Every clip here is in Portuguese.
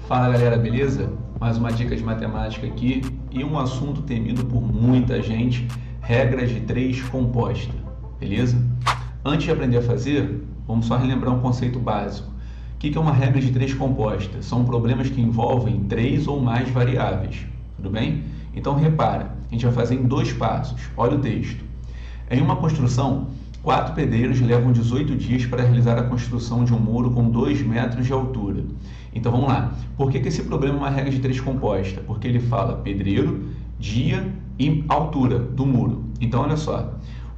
Fala galera, beleza? Mais uma dica de matemática aqui e um assunto temido por muita gente, regra de 3 composta, beleza? Antes de aprender a fazer, vamos só relembrar um conceito básico. O que é uma regra de 3 composta? São problemas que envolvem 3 ou mais variáveis, tudo bem? Então repara, a gente vai fazer em 2 passos, olha o texto. Em uma construção, 4 pedreiros levam 18 dias para realizar a construção de um muro com 2 metros de altura. Então vamos lá. Por que esse problema é uma regra de 3 composta? Porque ele fala pedreiro, dia e altura do muro. Então olha só.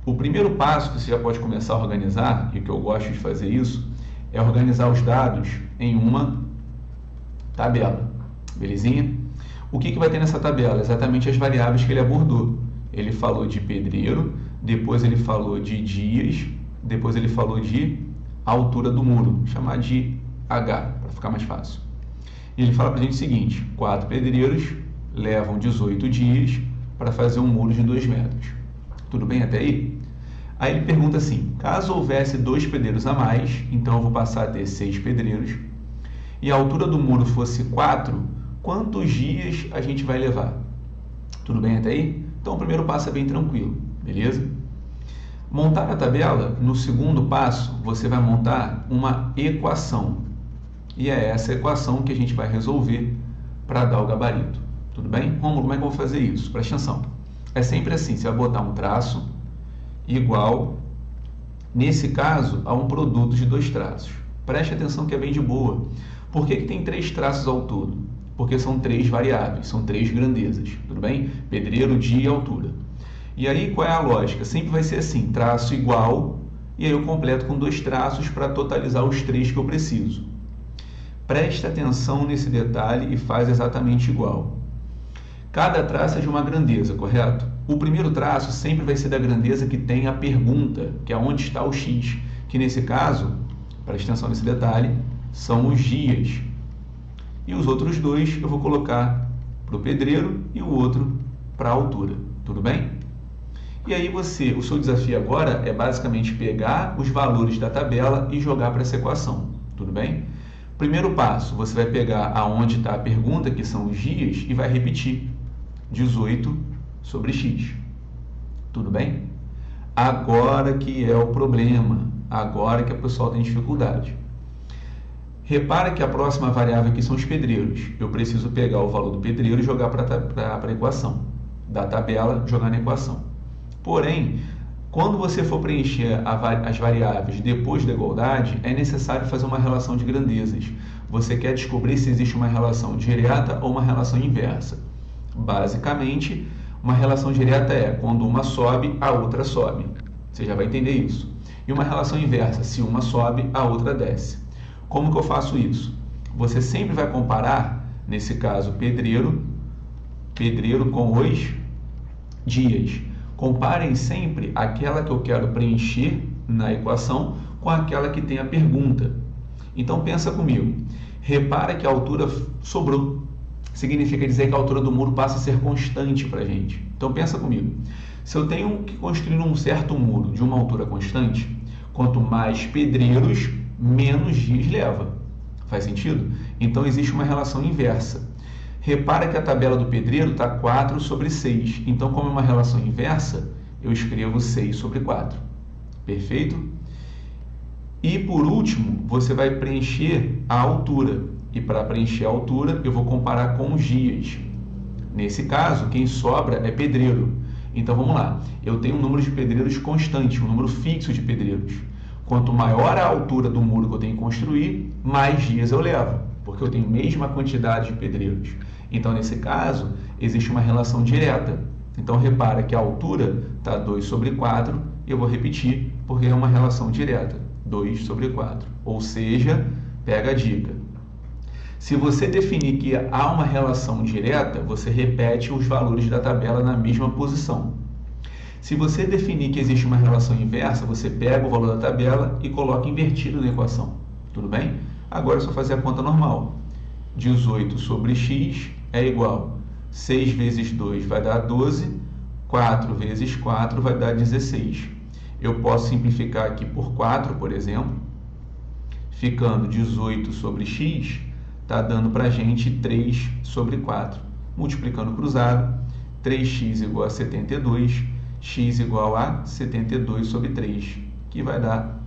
O primeiro passo que você já pode começar a organizar, e que eu gosto de fazer isso, é organizar os dados em uma tabela. Belezinha? O que vai ter nessa tabela? Exatamente as variáveis que ele abordou. Ele falou de pedreiro, depois ele falou de dias, depois ele falou de altura do muro, vou chamar de H, para ficar mais fácil. E ele fala para a gente o seguinte: 4 pedreiros levam 18 dias para fazer um muro de 2 metros. Tudo bem até aí? Aí ele pergunta assim: caso houvesse 2 pedreiros a mais, então eu vou passar a ter 6 pedreiros, e a altura do muro fosse 4, quantos dias a gente vai levar? Tudo bem até aí? Então o primeiro passo é bem tranquilo, beleza? Montar a tabela, no segundo passo, você vai montar uma equação. E é essa equação que a gente vai resolver para dar o gabarito. Tudo bem? Rômulo, como é que eu vou fazer isso? Presta atenção. É sempre assim, você vai botar um traço igual, nesse caso, a um produto de 2 traços. Preste atenção que é bem de boa. Por que tem 3 traços ao todo? Porque são 3 variáveis, são 3 grandezas. Tudo bem? Pedreiro, dia e altura. E aí, qual é a lógica? Sempre vai ser assim, traço igual, e aí eu completo com 2 traços para totalizar os 3 que eu preciso. Preste atenção nesse detalhe e faz exatamente igual. Cada traço é de uma grandeza, correto? O primeiro traço sempre vai ser da grandeza que tem a pergunta, que é onde está o x, que nesse caso, preste atenção nesse detalhe, são os dias. E os outros 2 eu vou colocar para o pedreiro e o outro para a altura. Tudo bem? E aí o seu desafio agora é basicamente pegar os valores da tabela e jogar para essa equação. Tudo bem? Primeiro passo, você vai pegar aonde está a pergunta, que são os dias, e vai repetir 18 sobre x. Tudo bem? Agora que é o problema, agora que o pessoal tem dificuldade. Repara que a próxima variável aqui são os pedreiros. Eu preciso pegar o valor do pedreiro e jogar para a equação. Da tabela, jogar na equação. Porém, quando você for preencher as variáveis depois da igualdade, é necessário fazer uma relação de grandezas. Você quer descobrir se existe uma relação direta ou uma relação inversa. Basicamente, uma relação direta é quando uma sobe, a outra sobe. Você já vai entender isso. E uma relação inversa, se uma sobe, a outra desce. Como que eu faço isso? Você sempre vai comparar, nesse caso, pedreiro com os dias. Comparem sempre aquela que eu quero preencher na equação com aquela que tem a pergunta. Então pensa comigo. Repara que a altura sobrou. Significa dizer que a altura do muro passa a ser constante para a gente. Então pensa comigo. Se eu tenho que construir um certo muro de uma altura constante, quanto mais pedreiros, menos dias leva. Faz sentido? Então existe uma relação inversa. Repara que a tabela do pedreiro está 4 sobre 6. Então, como é uma relação inversa, eu escrevo 6 sobre 4. Perfeito? E, por último, você vai preencher a altura. E, para preencher a altura, eu vou comparar com os dias. Nesse caso, quem sobra é pedreiro. Então, vamos lá. Eu tenho um número de pedreiros constante, um número fixo de pedreiros. Quanto maior a altura do muro que eu tenho que construir, mais dias eu levo, porque eu tenho a mesma quantidade de pedreiros. Então, nesse caso, existe uma relação direta. Então, repara que a altura está 2 sobre 4, e eu vou repetir, porque é uma relação direta, 2 sobre 4. Ou seja, pega a dica. Se você definir que há uma relação direta, você repete os valores da tabela na mesma posição. Se você definir que existe uma relação inversa, você pega o valor da tabela e coloca invertido na equação. Tudo bem? Agora é só fazer a conta normal. 18 sobre x é igual 6 vezes 2 vai dar 12, 4 vezes 4 vai dar 16. Eu posso simplificar aqui por 4, por exemplo, ficando 18 sobre x está dando para a gente 3 sobre 4. Multiplicando cruzado, 3x igual a 72, x igual a 72 sobre 3, que vai dar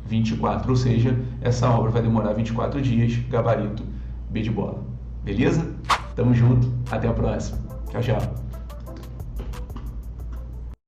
24, ou seja, essa obra vai demorar 24 dias, gabarito B de bola. Beleza? Tamo junto, até a próxima. Tchau, tchau.